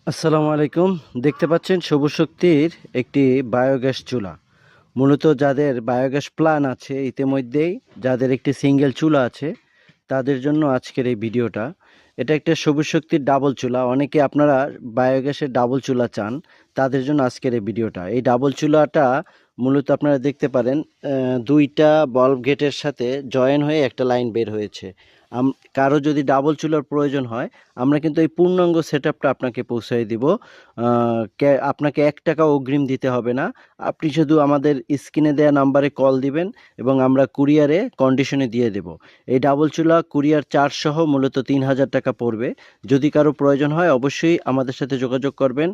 আসসালামু আলাইকুম। দেখতে পাচ্ছেন সবুজ শক্তির একটি বায়োগ্যাস চুলা। মূলত যাদের বায়োগ্যাস প্ল্যান আছে ইতিমধ্যেই, যাদের একটি সিঙ্গেল চুলা আছে, তাদের জন্য আজকের এই ভিডিওটা। এটা একটা সবুজ শক্তির ডাবল চুলা। অনেকে আপনারা বায়োগ্যাসের ডাবল চুলা চান, তাদের জন্য আজকের এই ভিডিওটা। এই ডাবল চুলাটা মূলত আপনারা দেখতে পারেন দুইটা বাল্ব গেটের সাথে জয়েন হয়ে একটা লাইন বের হয়েছে। কারো যদি ডাবল চুলার প্রয়োজন হয়, আমরা কিন্তু এই পূর্ণাঙ্গ সেটআপটা আপনাকে পৌঁছায় দিব। আপনাকে ১ টাকা অগ্রিম দিতে হবে না। আপনি শুধু আমাদের স্ক্রিনে দেওয়া নাম্বারে কল দিবেন এবং আমরা কুরিয়ারে কন্ডিশনে দিয়ে দেব। এই ডাবল চুলা কুরিয়ার চার্জ সহ মূলত ৩,০০০ টাকা পড়বে। যদি কারো প্রয়োজন হয় অবশ্যই আমাদের সাথে যোগাযোগ করবেন।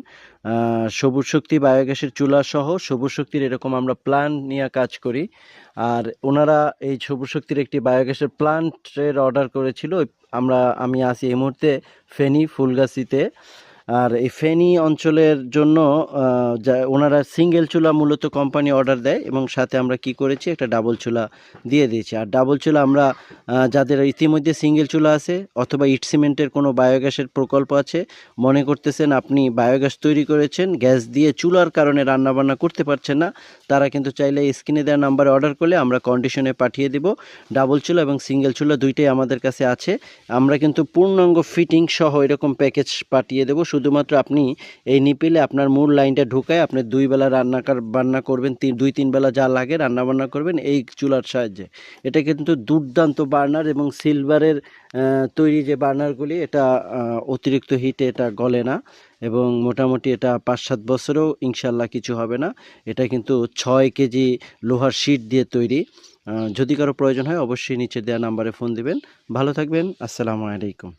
সবুজ শক্তি বায়োগ্যাসের চুলা সহ সবুজ শক্তির এরকম আমরা প্ল্যান নিয়ে কাজ করি। আর ওনারা এই সবুজ শক্তির একটি বায়োগ্যাসের প্ল্যান্টের অর্ডার করেছিল। আমি আছি এই মুহূর্তে ফেনী ফুলগাছিতে। আর এই ফেনী অঞ্চলের জন্য ওনারা সিঙ্গেল চুলা মূলত কোম্পানি অর্ডার দেয় এবং সাথে আমরা কি করেছি, একটা ডাবল চুলা দিয়ে দিয়েছি। আর ডাবল চুলা আমরা যাদের ইতিমধ্যে সিঙ্গেল চুলা আছে অথবা ইট সিমেন্টের কোনো বায়োগ্যাসের প্রকল্প আছে, মনে করতেছেন আপনি বায়োগ্যাস তৈরি করেছেন, গ্যাস দিয়ে চুলার কারণে রান্নাবান্না করতে পারছেন না, তারা কিন্তু চাইলে স্ক্রিনে দেওয়া নাম্বারে অর্ডার করলে আমরা কন্ডিশনে পাঠিয়ে দেব। ডাবল চুলা এবং সিঙ্গেল চুলা দুইটাই আমাদের কাছে আছে। আমরা কিন্তু পূর্ণাঙ্গ ফিটিং সহ এরকম প্যাকেজ পাঠিয়ে দেব। শুধুমাত্র আপনি এই নিপিলে আপনার মূল লাইনটা ঢুকায় আপনি ২ বেলা বান্না করবেন, ২-৩ বেলা যা লাগে রান্নাবান্না করবেন এই চুলার সাহায্যে। এটা কিন্তু দুর্দান্ত বার্নার এবং সিলভারের তৈরি যে বার্নারগুলি, এটা অতিরিক্ত হিটে এটা গলে না এবং মোটামুটি এটা ৫-৭ বছরেও ইনশাল্লাহ কিছু হবে না। এটা কিন্তু ৬ কেজি লোহার শিট দিয়ে তৈরি। যদি কারো প্রয়োজন হয় অবশ্যই নিচে দেওয়া নাম্বারে ফোন দিবেন। ভালো থাকবেন। আসসালামু আলাইকুম।